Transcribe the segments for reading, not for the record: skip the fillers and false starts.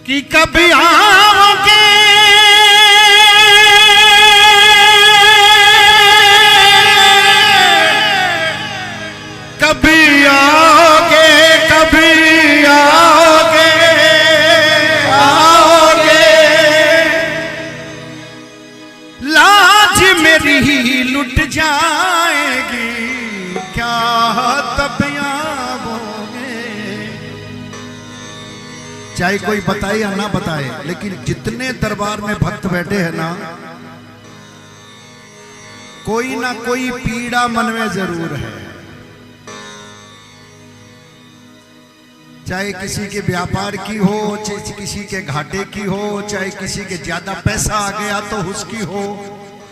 कि कभी आओगे कभी आओगे कभी आओगे आओगे लाज मेरी ही लुट जाएगी क्या तब आओगे। चाहे कोई बताए या ना बताए, लेकिन जितने दरबार में भक्त बैठे हैं ना, कोई ना कोई पीड़ा मन में जरूर है। चाहे किसी के व्यापार की हो, चाहे किसी के घाटे की हो, चाहे किसी के ज्यादा पैसा आ गया तो उसकी हो,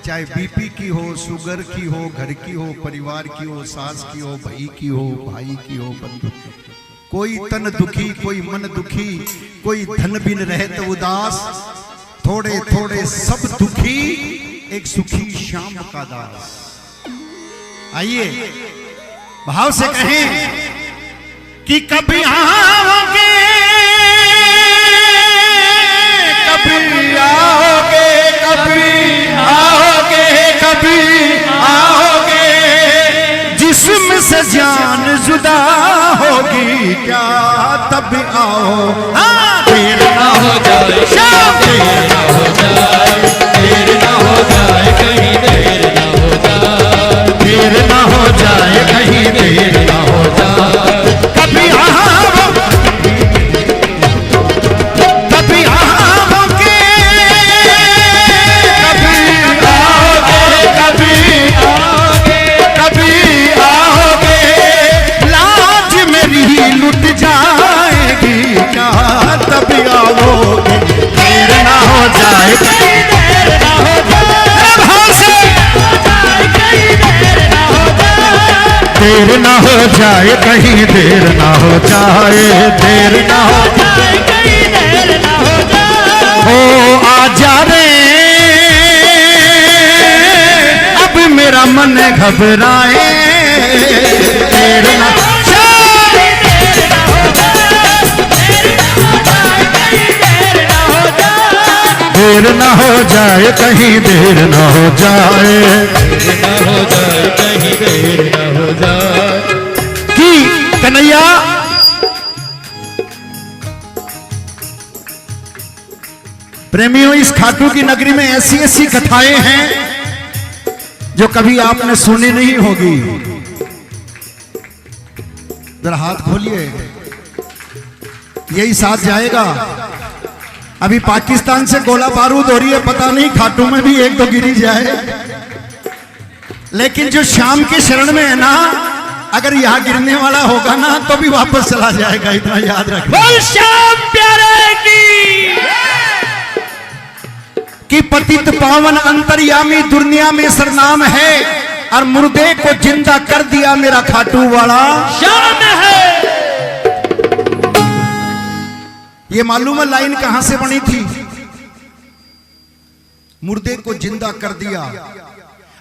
चाहे बीपी की हो, शुगर की हो, घर की हो, परिवार की हो, सास की हो, भाई की हो, भाई की हो, बंधु, कोई तन दुखी, कोई मन दुखी, कोई धन बिन रहे तो उदास, थोड़े थोड़े सब दुखी, एक सुखी श्याम का दास। आइए भाव से कहें कि कभी आओगे कभी आओगे कभी आओगे कभी आओगे, जिस्म से जान जुदा होगी क्या तब आओ। देर ना हो जाए शाम, देर ना हो जाए, देर ना हो जाए कहीं, देर ना हो जाए, देर ना हो जाए कहीं, देर ना हो जाए। कभी आओगे कभी आओगे कभी आओगे कभी आओगे कभी आओगे, लाज मेरी ही लुट जाएगी क्या तब आओगे। देर ना हो जाए कहीं, देर ना हो जाए, देर ना हो जाए कहीं, देर ना हो जाए, देर ना हो जाए कहीं, देर ना हो जाए। हो आजा रे अब मेरा मन घबराए, देर ना हो जाए, देर ना हो जाए, देर ना हो जाए कहीं, देर ना हो जाए, देर ना हो जाए कहीं, देर ना हो जाए। कि कन्हैया प्रेमियों, इस खाटू की नगरी में ऐसी ऐसी कथाएं हैं जो कभी आपने सुनी नहीं होगी। जरा हाथ खोलिए, यही साथ जाएगा। अभी पाकिस्तान से गोला बारूद हो रही है, पता नहीं खाटू में भी एक दो गिरी जाए, लेकिन जो शाम के शरण में है ना, अगर यहां गिरने वाला होगा ना तो भी वापस चला जाएगा, इतना याद रखना। बोल श्याम प्यारे की, कि पतित पावन अंतर्यामी दुनिया में सरनाम है, और मुर्दे को जिंदा कर दिया मेरा खाटू वाला शान है। ये मालूम है लाइन कहां से बनी थी? मुर्दे को जिंदा कर दिया।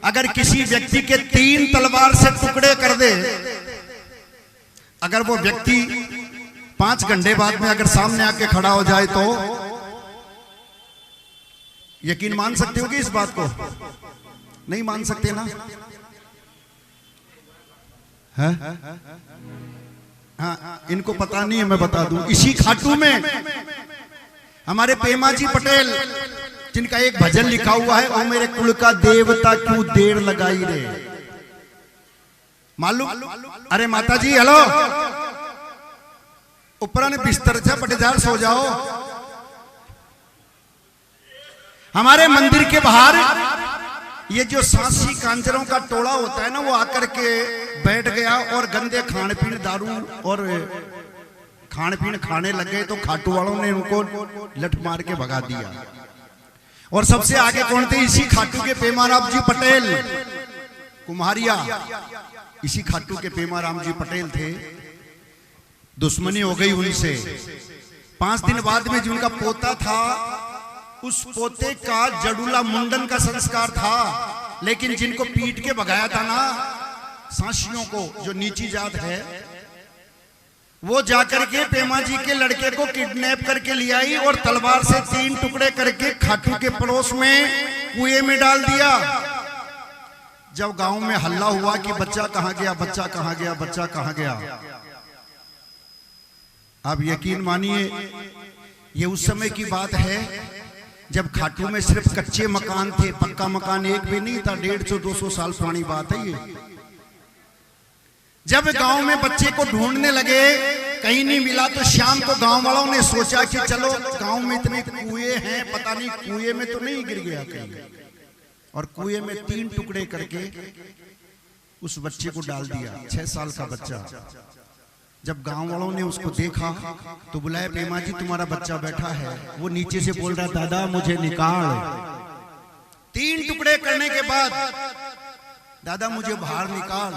अगर किसी व्यक्ति के 3 तलवार से टुकड़े कर दे, अगर वो व्यक्ति 5 घंटे बाद में अगर सामने आके खड़ा हो जाए तो यकीन मान सकते हो कि इस बात को? नहीं मान सकते ना? है? हाँ, इनको पता नहीं है, मैं बता दूं। इसी खाटू में हमारे पेमा जी पटेल, जिनका एक भजन लिखा हुआ है, ओ मेरे कुल का देवता क्यों देर लगाई रे, मालूम? अरे माता जी हेलो, ऊपर ने बिस्तर से पटेदार सो जाओ। हमारे मंदिर के बाहर ये जो सांसी कांजरों का टोला होता है ना, वो आकर के बैठ गया और गंदे खान पीन, दारू और खान पीन खाने लगे, तो खाटू वालों ने उनको लठ मार के भगा दिया। और सबसे आगे कौन थे? इसी खाटू के पेमाराम जी पटेल कुम्हारिया, इसी खाटू के पेमाराम जी पटेल थे। दुश्मनी हो गई उनसे। 5 दिन बाद में जिनका पोता था, उस पोते का जड़ूला मुंडन का संस्कार था, लेकिन जिनको पीट के भगाया था ना सांसियों को, जो नीची जात है, वो जाकर के पेमा जी के लड़के को किडनैप करके ले आई और तलवार से 3 टुकड़े करके खाटू के पड़ोस में कुएं में डाल दिया। जब गांव में हल्ला हुआ कि बच्चा कहां गया, बच्चा कहां गया, बच्चा कहां गया, आप यकीन मानिए ये उस समय की बात है जब खाटू में सिर्फ कच्चे मकान थे, पक्का मकान एक भी नहीं था। 150-200 साल पुरानी बात है ये। जब गांव में बच्चे को ढूंढने लगे, कहीं नहीं मिला, तो शाम को गांव वालों ने सोचा कि चलो गांव में इतने कुएं हैं, पता नहीं कुएं में तो नहीं गिर गया कहीं, और कुएं में 3 टुकड़े करके उस बच्चे को डाल दिया। 6 साल का बच्चा। जब गांव वालों ने उसको देखा तो बुलाया, पेमा जी तुम्हारा बच्चा बैठा है। वो नीचे से बोल रहा, दादा मुझे निकाल। 3 टुकड़े करने के बाद, दादा मुझे बाहर निकाल।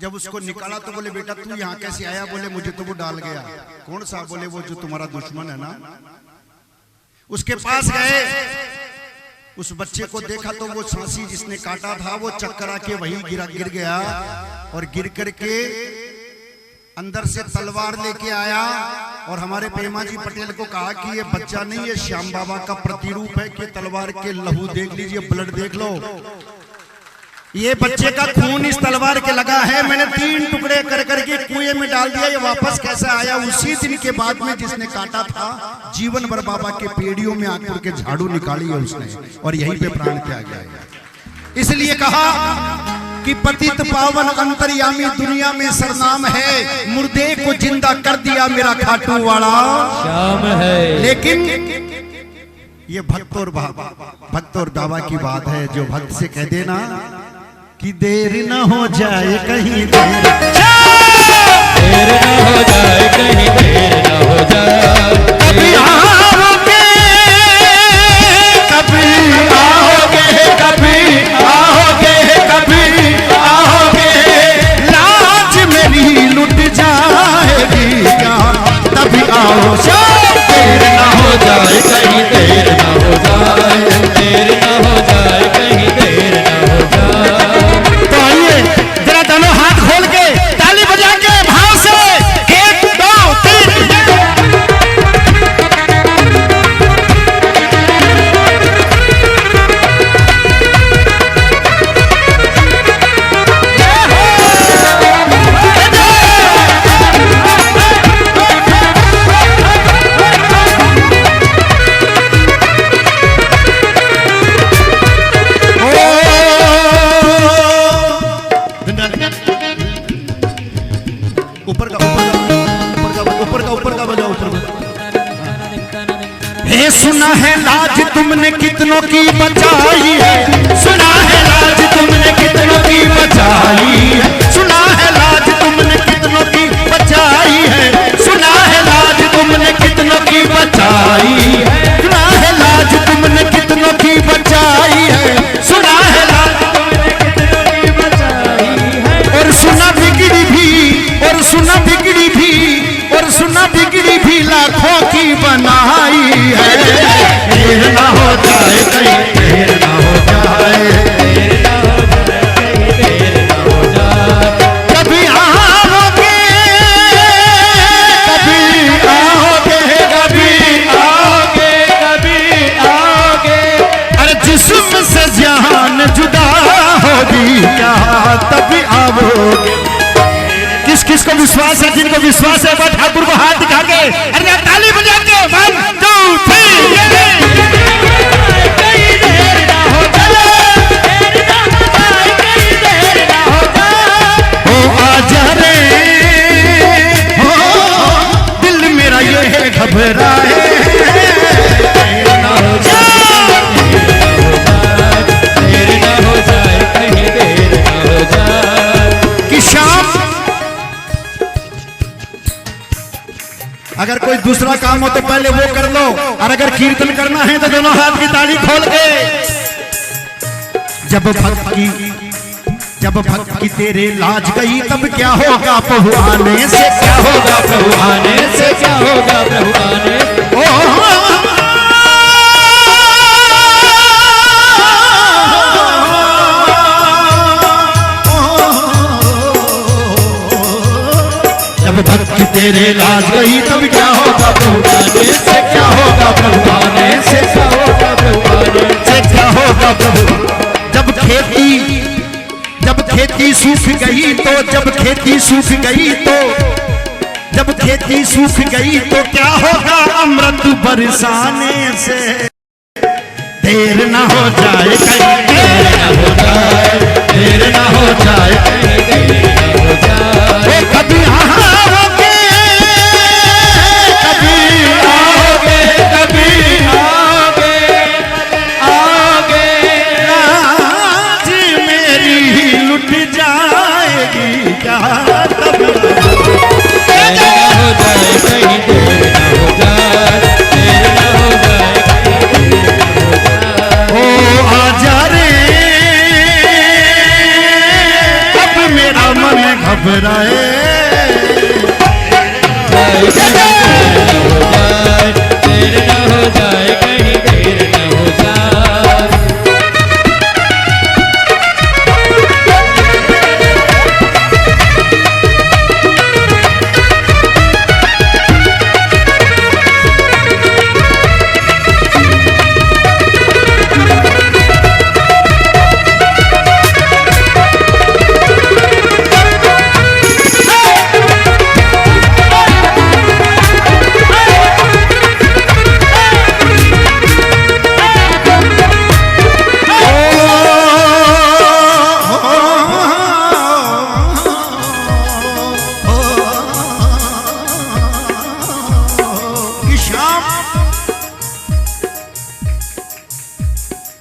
जब उसको निकाला तो बोले, बेटा तू यहाँ कैसे आया? बोले मुझे तो वो डाल गया। कौन सा? बोले वो जो तुम्हारा दुश्मन है ना। उसके पास गए, उस बच्चे को देखा तो वो सांसी जिसने काटा था वो चक्कर आके वहीं गिर गया, और गिर करके अंदर से तलवार लेके आया और हमारे पेमा जी पटेल को कहा कि ये बच्चा नहीं, ये श्याम बाबा का प्रतिरूप है। कि तलवार के लहू देख लीजिए, ब्लड देख लो, ये बच्चे का खून इस तलवार के लगा है। मैंने 3 टुकड़े कर करके कुएं में डाल दिया, ये वापस कैसे आया? उसी दिन के बाद में जिसने काटा था, जीवन भर बाबा के पेड़ियों में आकर के झाड़ू निकाली है उसने, और यहीं पे प्राण त्याग गया। इसलिए कहा कि पतित पावन अंतर्यामी दुनिया में सरनाम है, मुर्दे को जिंदा कर दिया मेरा खाटू वाला श्याम है। लेकिन ये भक्त और बाबा की बात है। जो भक्त से कह देना कि देर न हो जाए कहीं, देर न हो जाए कहीं, देर न हो जाए, कभी आओगे, कभी आओगे, कभी आओगे, कभी आओगे, लाज मेरी लुट जाएगी क्या? तभी आओ, देर न हो जाए कहीं, देर न हो जाए, देर न हो जाए कहीं, देर न हो जाए। तो आइए जरा दोनों हाथ खोल के ताली बजा के भाव से 1 2 3। सुना है लाज तुमने कितनों की बचाई है, सुना है लाज तुमने कितनों की बचाई है, सुना है लाज तुमने कितनों की बचाई है, सुना है लाज तुमने कितनों की बचाई है, सुना है लाज तुमने कितनों की बचाई है, सुना है लाज तुमने कितनों की बचाई है। और सुना बिगड़ी भी, और सुना बिगड़ी भी, और सुना बिगड़ी भी लाखों की बनाई है। देर ना हो जाए कहीं, देर ना हो जाए, देर ना हो जाए कहीं, देर ना हो जाए, कभी आओगे, कभी आओगे, कभी आओगे, कभी आओगे। अरे जिस्म से जान जुदा होगी क्या? तभी आओगे। किस किस को विश्वास है? जिनको विश्वास है वह ठाकुर को हाथ दिखा के अरे ताली बजा के 1 2 3। दिल मेरा ये घबराए, देर ना हो जाए कहीं, देर ना हो जाए। कि शाम अगर कोई दूसरा काम हो तो पहले वो कर लो, और अगर कीर्तन करना है तो दोनों हाथ की ताली खोल के। जब भक्त की तेरे लाज गई तब क्या होगा प्रभु आने से, क्या होगा प्रभु आने से, क्या होगा प्रभु आने से। जब भक्त की आज गई तब क्या होगा प्रभु आने से, क्या होगा प्रभु आने से, क्या होगा प्रभु आने से, क्या होगा प्रभु। जब खेती सूख गई तो, जब खेती सूख गई तो, जब खेती सूख गई तो क्या होगा अमृत बरसाने से। देर ना हो जाए कहीं, देर ना हो जाए, देर ना हो जाए कहीं, देर ना हो जाए। कभी आओगे, कभी आओगे, कभी आओगे, आओगे, आज मेरी लुट जाएगी क्या तब। देर ना हो जाए कहीं, देर ना हो जाए, देर ना हो जाए कहीं, ओ आजा रे, अब मेरा मन घबराए। देर ना हो जाए कहीं, देर ना हो जाए।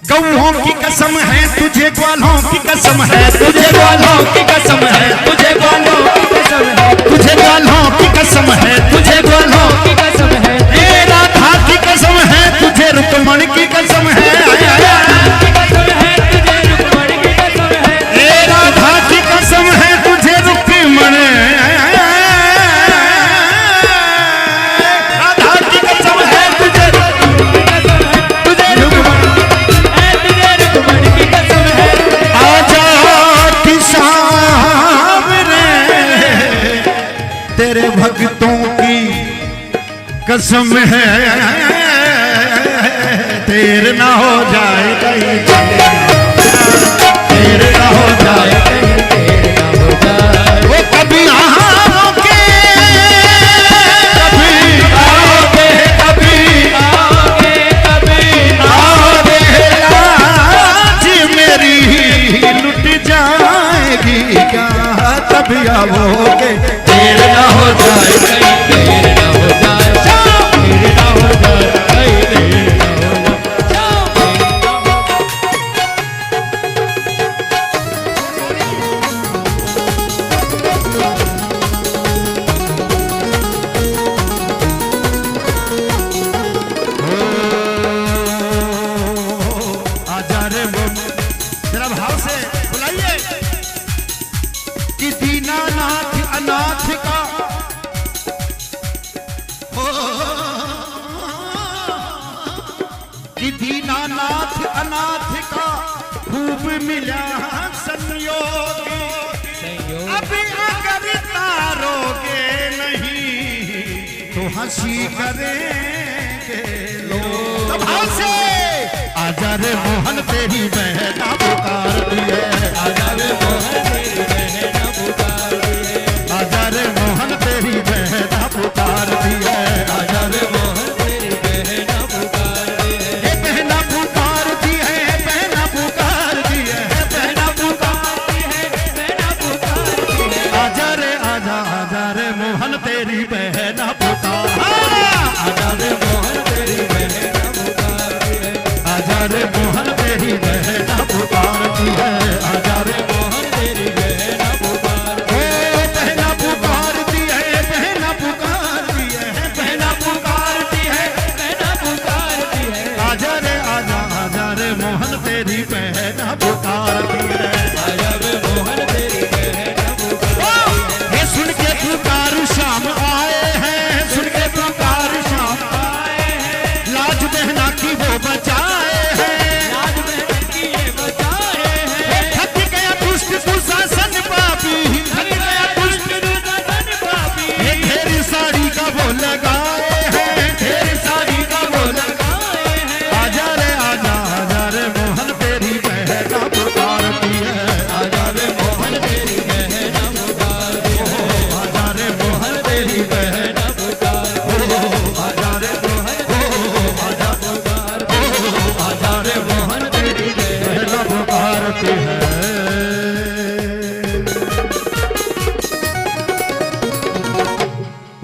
गौओं की कसम है तुझे, ग्वालों की कसम है तुझे, ग्वालों की कसम है तुझे, ग्वालों की कसम है तुझे, ग्वालों की कसम है तुझे, ग्वालों की कसम है। ए राधा की कसम है तुझे, रुक्मण की कसम है, ए राधा की कसम है तुझे, रुक्मण, राधा की कसम है तुझे, तुझे रुक्मण, तेरे भक्तों की कसम है, देर ना हो जाए कहीं, देर ना हो जाए कहीं, देर ना हो जाए। वो कभी आओगे, कभी आओगे, कभी आओगे, कभी आओगे, आज मेरी लुट जाएगी क्या तभी आओगे। देर ना हो जाए कहीं, देर ना हो जाए, देर ना हो जाए कहीं, देर ना हो जाए। आजा रे जरा भाव से बुलाइए कि दीनानाथ अनाथ का, कि दीनानाथ अनाथ का खूब मिला संयोग, अभी अगर तारोगे नहीं तो हंसी करेंगे लोग। भाव से आजा रे मोहन तेरी बहना पुकारती है, आजा रे मोहन